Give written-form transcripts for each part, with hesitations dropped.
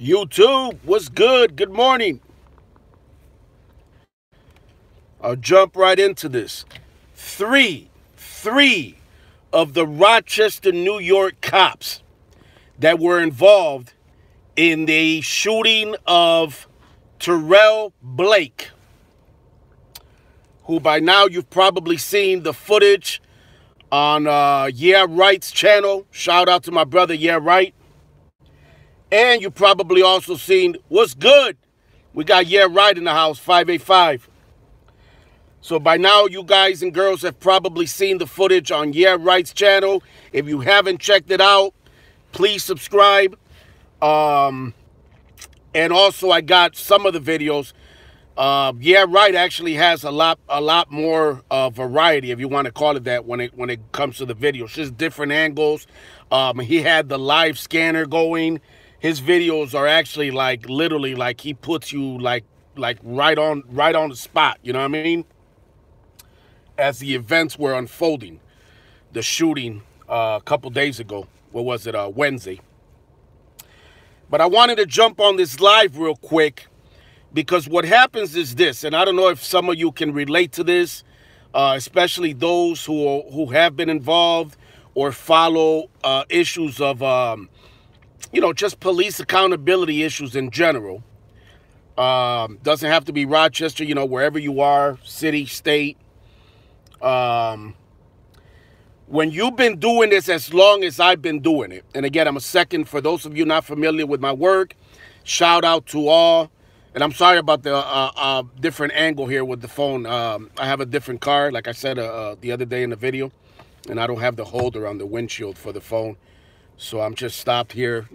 YouTube, what's good? Good morning. I'll jump right into this. Three of the Rochester, New York cops that were involved in the shooting of Terrell Blake, who by now you've probably seen the footage on Yeah Right's channel. Shout out to my brother Yeah Right. And you probably also seen what's good. We got Yeah Right in the house, 585. So by now, you guys and girls have probably seen the footage on Yeah Right's channel. If you haven't checked it out, please subscribe. And also, I got some of the videos. Yeah Right actually has a lot more variety, if you want to call it that, when it comes to the videos. Just different angles. He had the live scanner going. His videos are actually literally he puts you right on the spot. You know what I mean? As the events were unfolding, the shooting a couple days ago. What was it? Wednesday. But I wanted to jump on this live real quick because what happens is this, and I don't know if some of you can relate to this, especially those who have been involved or follow issues of just police accountability issues in general. Doesn't have to be Rochester, wherever you are, city, state. When you've been doing this as long as I've been doing it, and again, I'm a second, for those of you not familiar with my work, shout out to all. And I'm sorry about the different angle here with the phone. I have a different car, like I said the other day in the video, and I don't have the holder on the windshield for the phone. So I'm just stopped here,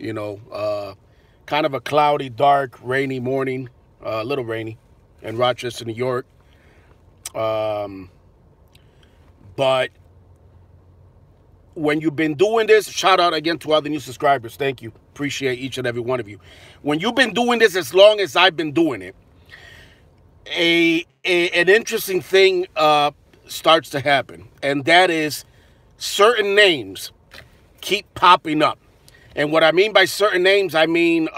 kind of a cloudy, dark, rainy morning, a little rainy in Rochester, New York. But when you've been doing this, shout out again to all the new subscribers. Thank you. Appreciate each and every one of you. When you've been doing this as long as I've been doing it, an interesting thing starts to happen. And that is certain names keep popping up. And what I mean by certain names, I mean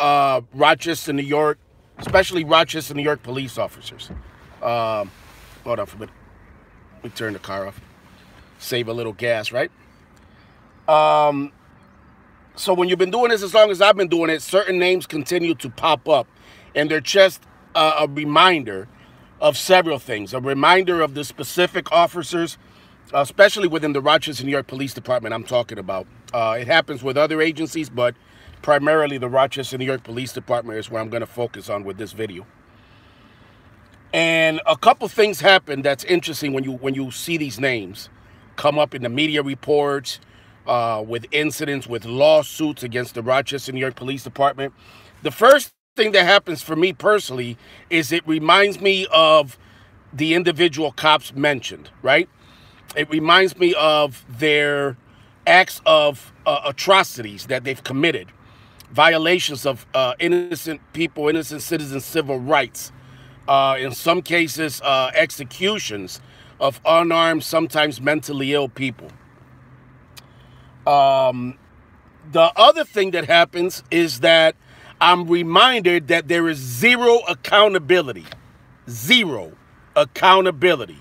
Rochester, New York, especially Rochester, New York police officers. Hold on for a minute. Let me turn the car off. Save a little gas, right? So when you've been doing this as long as I've been doing it, certain names continue to pop up. And they're just a reminder of several things. A reminder of the specific officers, especially within the Rochester, New York Police Department I'm talking about. It happens with other agencies, but primarily the Rochester, New York Police Department is where I'm going to focus on with this video. And a couple things happen that's interesting when you see these names come up in the media reports, with incidents, with lawsuits against the Rochester, New York Police Department. The first thing that happens for me personally is it reminds me of the individual cops mentioned, right? It reminds me of their acts of atrocities that they've committed, violations of innocent people, innocent citizens' civil rights, in some cases, executions of unarmed, sometimes mentally ill people. The other thing that happens is that I'm reminded that there is zero accountability. Zero accountability.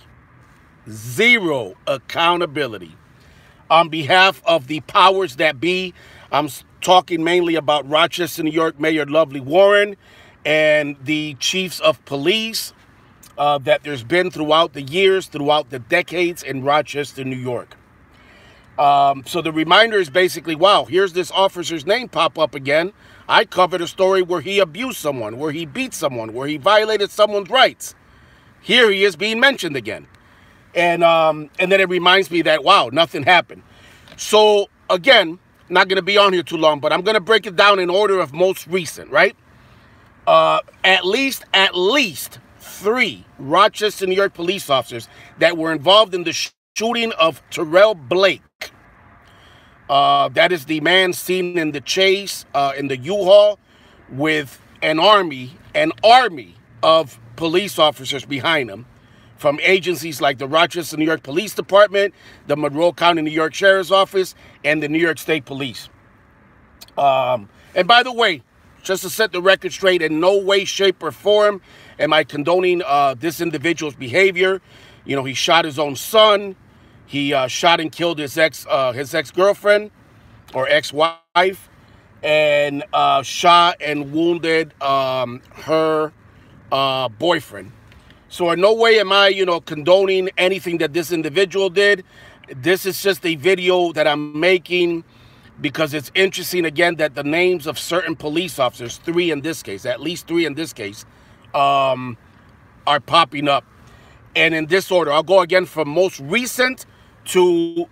Zero accountability on behalf of the powers that be. I'm talking mainly about Rochester, New York Mayor Lovely Warren and the chiefs of police that there's been throughout the years, throughout the decades in Rochester, New York. So the reminder is basically, wow, here's this officer's name pop up again. I covered a story where he abused someone, where he beat someone, where he violated someone's rights. Here he is being mentioned again. And then it reminds me that, wow, nothing happened. So again, not going to be on here too long, but I'm going to break it down in order of most recent, right? At least 3 Rochester, New York police officers that were involved in the shooting of Terrell Blake. That is the man seen in the chase, in the U-Haul, with an army of police officers behind him, from agencies like the Rochester, New York Police Department, the Monroe County, New York Sheriff's Office, and the New York State Police. And by the way, just to set the record straight, in no way, shape, or form am I condoning this individual's behavior. You know, he shot his own son. He shot and killed his ex-girlfriend or ex-wife, and shot and wounded her boyfriend. So in no way am I, you know, condoning anything that this individual did. This is just a video that I'm making because it's interesting, again, that the names of certain police officers, three in this case, at least three in this case, are popping up. And in this order, I'll go again from most recent to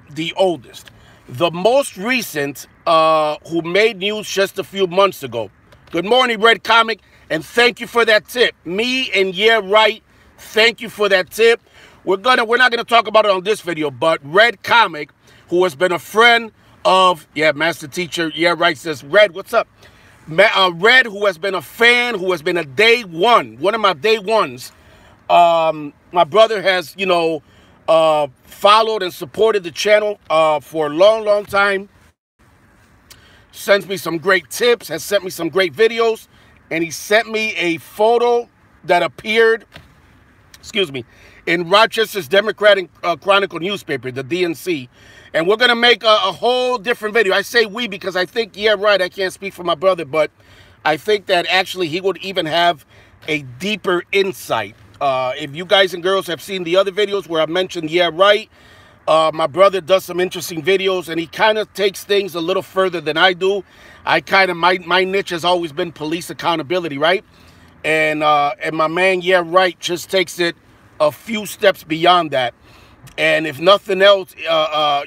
the oldest. The most recent, who made news just a few months ago. Good morning, Red Comic, and thank you for that tip. Me and Yeah Right, thank you for that tip. We're not gonna talk about it on this video, but Red Comic, who has been a friend of, yeah, Master Teacher, Yeah Right says, Red, what's up? Red, who has been a fan, who has been a day one of my day ones. My brother has, you know, followed and supported the channel for a long time. Sends me some great tips, has sent me some great videos, and he sent me a photo that appeared, excuse me, in Rochester's Democratic Chronicle newspaper, the DNC. And we're going to make a whole different video. I say we because I think, yeah, right, I can't speak for my brother, but I think that actually he would even have a deeper insight. If you guys and girls have seen the other videos where I mentioned, yeah, right, my brother does some interesting videos, and he kind of takes things a little further than I do. I kind of, my niche has always been police accountability, right? And my man, yeah, right, just takes it a few steps beyond that. And if nothing else,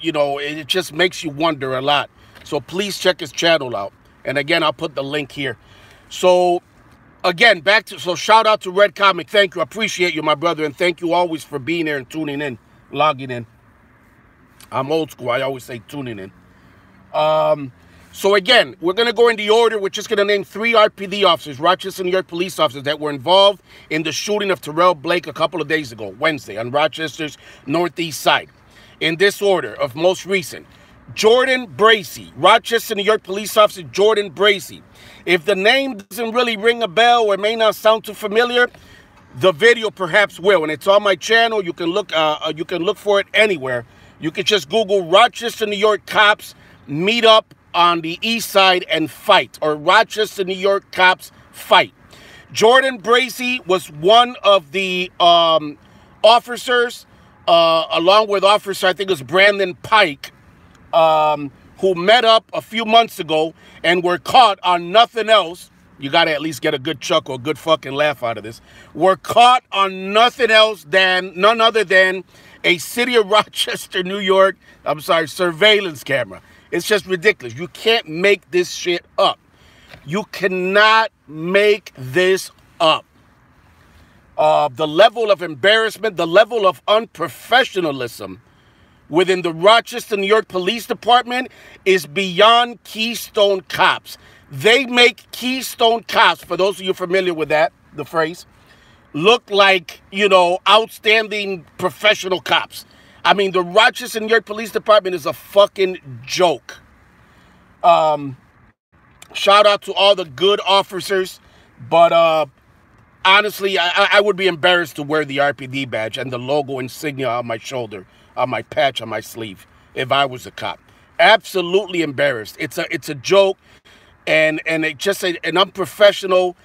you know, it just makes you wonder a lot. So please check his channel out. And again, I'll put the link here. So again, so shout out to Red Comic. Thank you. I appreciate you, my brother. And thank you always for being there and tuning in, logging in. I'm old school. I always say tuning in. So again, we're going to go in the order. We're just going to name 3 RPD officers, Rochester, New York police officers, that were involved in the shooting of Terrell Blake a couple of days ago, Wednesday, on Rochester's northeast side. In this order of most recent: Jordan Bracy, Rochester, New York police officer Jordan Bracy. If the name doesn't really ring a bell or may not sound too familiar, the video perhaps will. And it's on my channel. You can look for it anywhere. You can just Google Rochester, New York cops meet up on the east side and fight, or Rochester, New York cops fight. Jordan Bracy was one of the officers, along with officer, I think it was Brandon Pike, who met up a few months ago and were caught on nothing else. You got to at least get a good chuckle, a good fucking laugh out of this. Were caught on nothing else than, none other than a city of Rochester, New York, I'm sorry, surveillance camera. It's just ridiculous. You can't make this shit up. You cannot make this up. The level of embarrassment, the level of unprofessionalism within the Rochester, New York Police Department is beyond Keystone Cops. They make Keystone Cops, for those of you familiar with that, the phrase, look like, you know, outstanding professional cops. I mean, the Rochester, New York Police Department is a fucking joke. Shout out to all the good officers, but honestly, I would be embarrassed to wear the RPD badge and the logo insignia on my shoulder, on my patch, on my sleeve, if I was a cop. Absolutely embarrassed. It's a joke, and it's just an unprofessional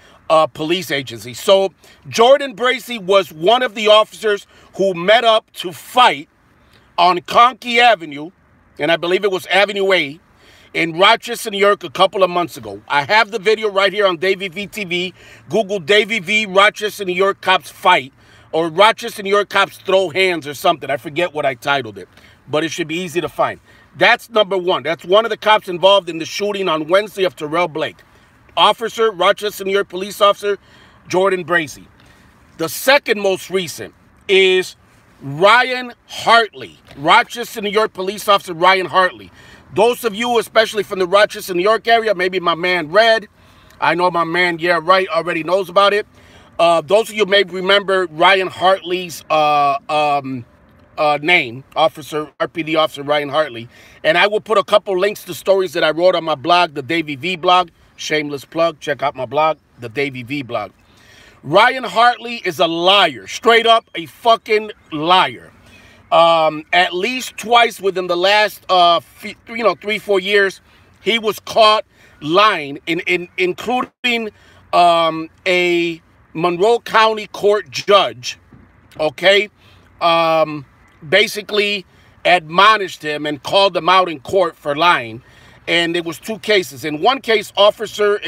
police agency. So Jordan Bracy was one of the officers who met up to fight on Conkey Avenue, and I believe it was Avenue A, in Rochester, New York, a couple of months ago. I have the video right here on Davey V TV. Google Davey V Rochester, New York cops fight, or Rochester, New York cops throw hands or something. I forget what I titled it, but it should be easy to find. That's number one. That's one of the cops involved in the shooting on Wednesday of Terrell Blake. Officer, Rochester, New York police officer, Jordan Bracy. The second most recent is Ryan Hartley, Rochester, New York police officer Ryan Hartley. Those of you, especially from the Rochester, New York area, maybe my man Red, I know my man, yeah, right, already knows about it. Those of you may remember Ryan Hartley's name, RPD officer Ryan Hartley. And I will put a couple links to stories that I wrote on my blog, the Davey V blog. Shameless plug. Check out my blog, the Davey V blog. Ryan Hartley is a liar. Straight up a fucking liar. At least twice within the last 3-4 years, he was caught lying, including a Monroe County court judge, okay, basically admonished him and called him out in court for lying. And there was 2 cases. In one case, Rochester,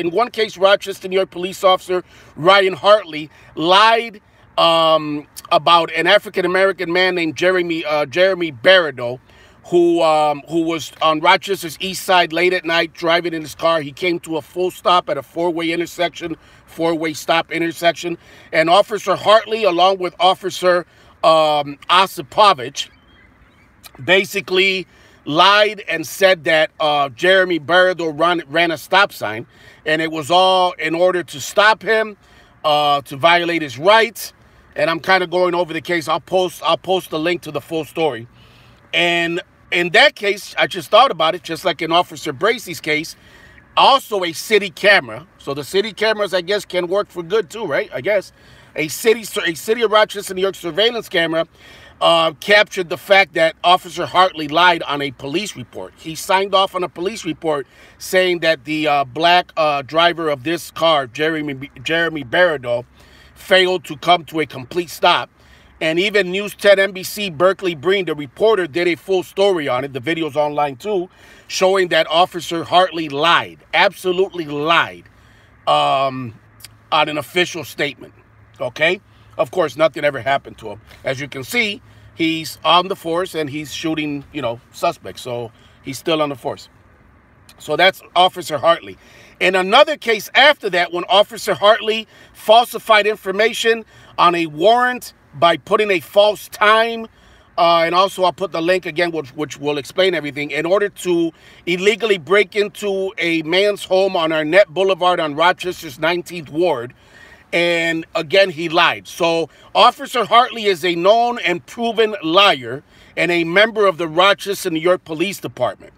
New York police officer Ryan Hartley lied about an African-American man named Jeremy Barado, who was on Rochester's east side late at night driving in his car. He came to a full stop at a four-way stop intersection. And Officer Hartley, along with Officer Osipovich, basically lied and said that Jeremy Barado ran a stop sign, and it was all in order to stop him, to violate his rights. And I'm kind of going over the case. I'll post the link to the full story. And in that case, I just thought about it, just like in Officer Bracy's case, also a city camera. So the city cameras, I guess, can work for good too, right? I guess a city of Rochester, New York surveillance camera captured the fact that Officer Hartley lied on a police report. He signed off on a police report saying that the black driver of this car, Jeremy Barado, failed to come to a complete stop. And even News 10 NBC Berkeley Breen, the reporter, did a full story on it. The video's online too, showing that Officer Hartley lied, absolutely lied, on an official statement. Okay? Of course, nothing ever happened to him. As you can see, he's on the force and he's shooting, suspects. So he's still on the force. So that's Officer Hartley. In another case after that, when Officer Hartley falsified information on a warrant by putting a false time, and also I'll put the link again, which will explain everything, in order to illegally break into a man's home on Arnett Boulevard on Rochester's 19th Ward. And again, he lied. So Officer Hartley is a known and proven liar and a member of the Rochester, New York Police Department.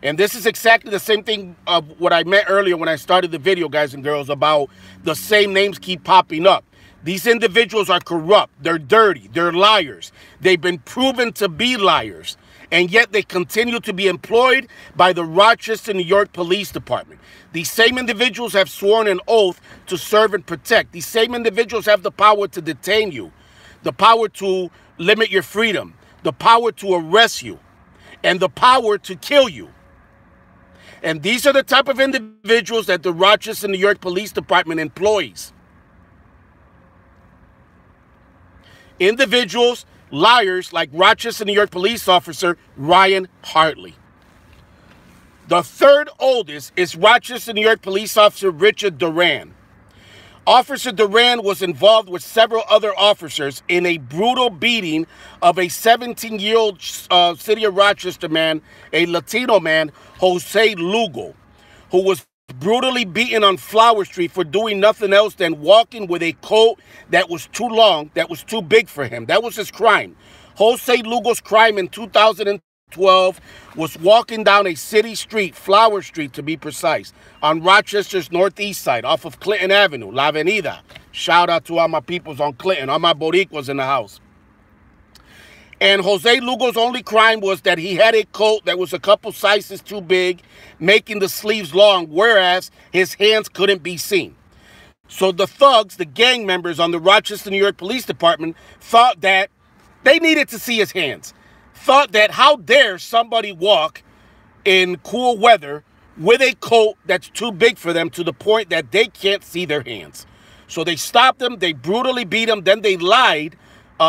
And this is exactly the same thing of what I meant earlier when I started the video, guys and girls, about the same names keep popping up. These individuals are corrupt. They're dirty. They're liars. They've been proven to be liars. And yet they continue to be employed by the Rochester, New York Police Department. These same individuals have sworn an oath to serve and protect. These same individuals have the power to detain you, the power to limit your freedom, the power to arrest you, and the power to kill you. And these are the type of individuals that the Rochester, New York Police Department employs. Individuals, liars like Rochester, New York police officer Ryan Hartley. The third oldest is Rochester, New York police officer Richard Duran. Officer Duran was involved with several other officers in a brutal beating of a 17-year-old city of Rochester man, a Latino man, Jose Lugo, who was brutally beaten on Flower Street for doing nothing else than walking with a coat that was too long, that was too big for him. That was his crime. Jose Lugo's crime in 2012 was walking down a city street, Flower Street to be precise, on Rochester's northeast side off of Clinton Avenue, La Avenida. Shout out to all my peoples on Clinton, all my Boricuas in the house. And Jose Lugo's only crime was that he had a coat that was a couple sizes too big, making the sleeves long, whereas his hands couldn't be seen. So the thugs, the gang members on the Rochester, New York Police Department, thought that they needed to see his hands. Thought that how dare somebody walk in cool weather with a coat that's too big for them to the point that they can't see their hands. So they stopped him, they brutally beat him, then they lied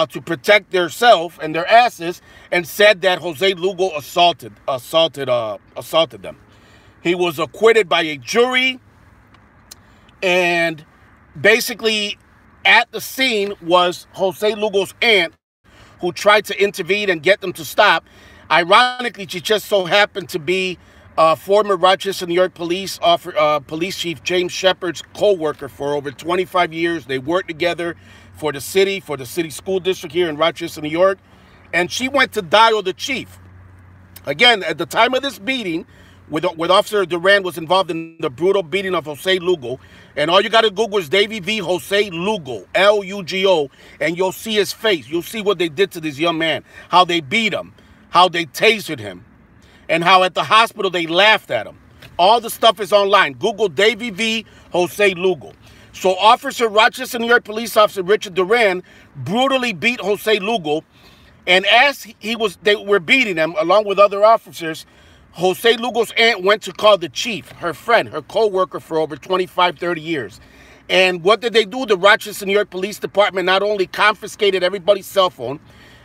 to protect themselves and their asses, and said that Jose Lugo assaulted them. He was acquitted by a jury, and basically at the scene was Jose Lugo's aunt, who tried to intervene and get them to stop. Ironically, she just so happened to be former Rochester, New York Police Chief James Shepard's co-worker for over 25 years. They worked together for the city school district here in Rochester, New York. And she went to dial the chief. Again, at the time of this beating, with Officer Duran was involved in the brutal beating of Jose Lugo. And all you got to Google is Davey V. Jose Lugo, L-U-G-O, and you'll see his face. You'll see what they did to this young man, how they beat him, how they tasered him, and how at the hospital they laughed at him. All the stuff is online. Google Davey V. Jose Lugo. So Rochester, New York police officer Richard Duran brutally beat Jose Lugo. And as they were beating him, along with other officers, Jose Lugo's aunt went to call the chief, her friend, her co-worker for over 25, 30 years. And what did they do? The Rochester, New York Police Department not only confiscated everybody's cell phone,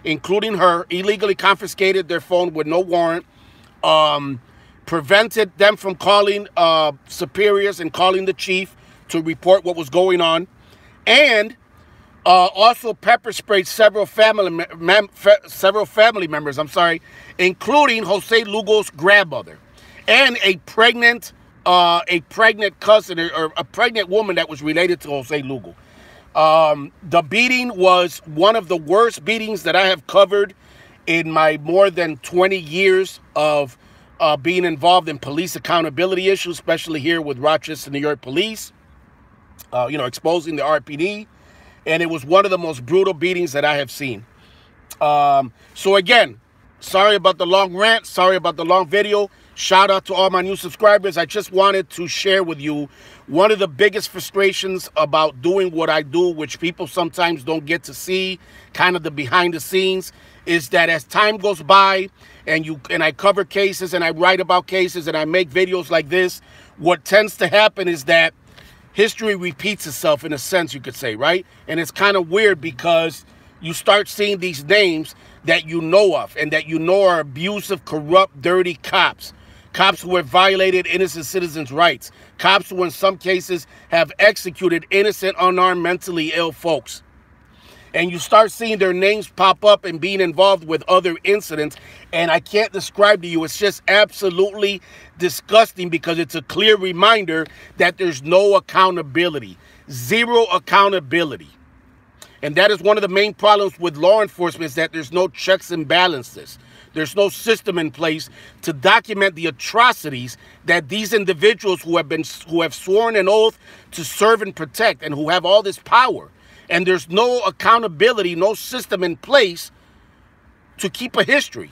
including her, illegally confiscated their phone with no warrant, prevented them from calling superiors and calling the chief to report what was going on, and also pepper sprayed several family members, including Jose Lugo's grandmother and a pregnant cousin or a pregnant woman that was related to Jose Lugo. The beating was one of the worst beatings that I have covered in my more than 20 years of being involved in police accountability issues, especially here with Rochester, New York Police, exposing the RPD. And it was one of the most brutal beatings that I have seen. So again, sorry about the long rant. Sorry about the long video. Shout out to all my new subscribers. I just wanted to share with you one of the biggest frustrations about doing what I do, which people sometimes don't get to see, kind of the behind the scenes, is that as time goes by and I cover cases and I write about cases and I make videos like this, what tends to happen is that history repeats itself, in a sense, you could say, right? And it's kind of weird because you start seeing these names that you know of and that you know are abusive, corrupt, dirty cops. Cops who have violated innocent citizens' rights. Cops who in some cases have executed innocent, unarmed, mentally ill folks. And you start seeing their names pop up and being involved with other incidents. And I can't describe to you, it's just absolutely disgusting because it's a clear reminder that there's no accountability. Zero accountability. And that is one of the main problems with law enforcement, is that there's no checks and balances. There's no system in place to document the atrocities that these individuals who have sworn an oath to serve and protect and who have all this power. And there's no accountability, no system in place to keep a history.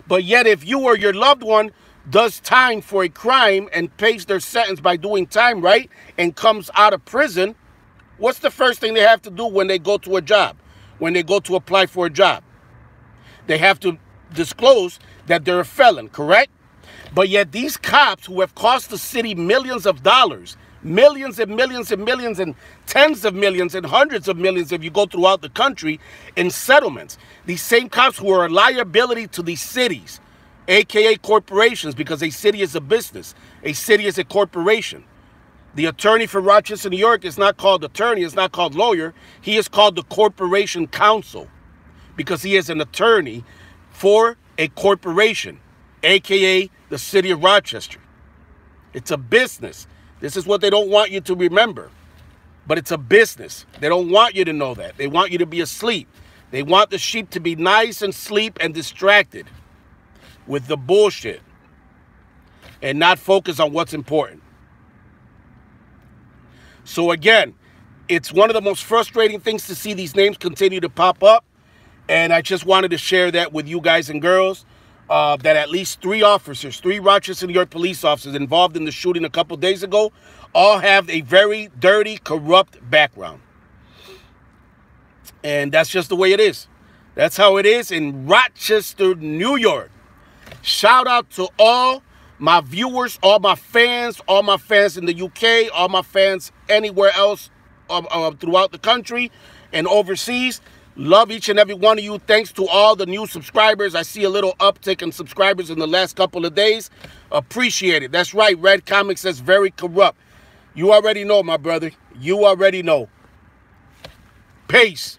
But yet if you or your loved one does time for a crime and pays their sentence by doing time, right, and comes out of prison, what's the first thing they have to do when they go to a job, when they go to apply for a job? They have to disclose that they're a felon, correct? But yet these cops who have cost the city millions of dollars, millions and millions and millions and tens of millions and hundreds of millions if you go throughout the country in settlements. These same cops who are a liability to these cities, aka corporations, because a city is a business, a city is a corporation. The attorney for Rochester, New York is not called attorney, is not called lawyer. He is called the corporation counsel because he is an attorney for a corporation, aka the city of Rochester. It's a business. This is what they don't want you to remember. But it's a business. They don't want you to know that. They want you to be asleep. They want the sheep to be nice and sleep and distracted with the bullshit and not focus on what's important. So again, it's one of the most frustrating things to see these names continue to pop up. And I just wanted to share that with you guys and girls. That at least three Rochester, New York police officers involved in the shooting a couple days ago, all have a very dirty, corrupt background. And that's just the way it is. That's how it is in Rochester, New York. Shout out to all my viewers, all my fans in the UK, all my fans anywhere else throughout the country and overseas. Love each and every one of you. Thanks to all the new subscribers. I see a little uptick in subscribers in the last couple of days. Appreciate it. That's right. Red Comic says very corrupt. You already know, my brother. You already know. Peace.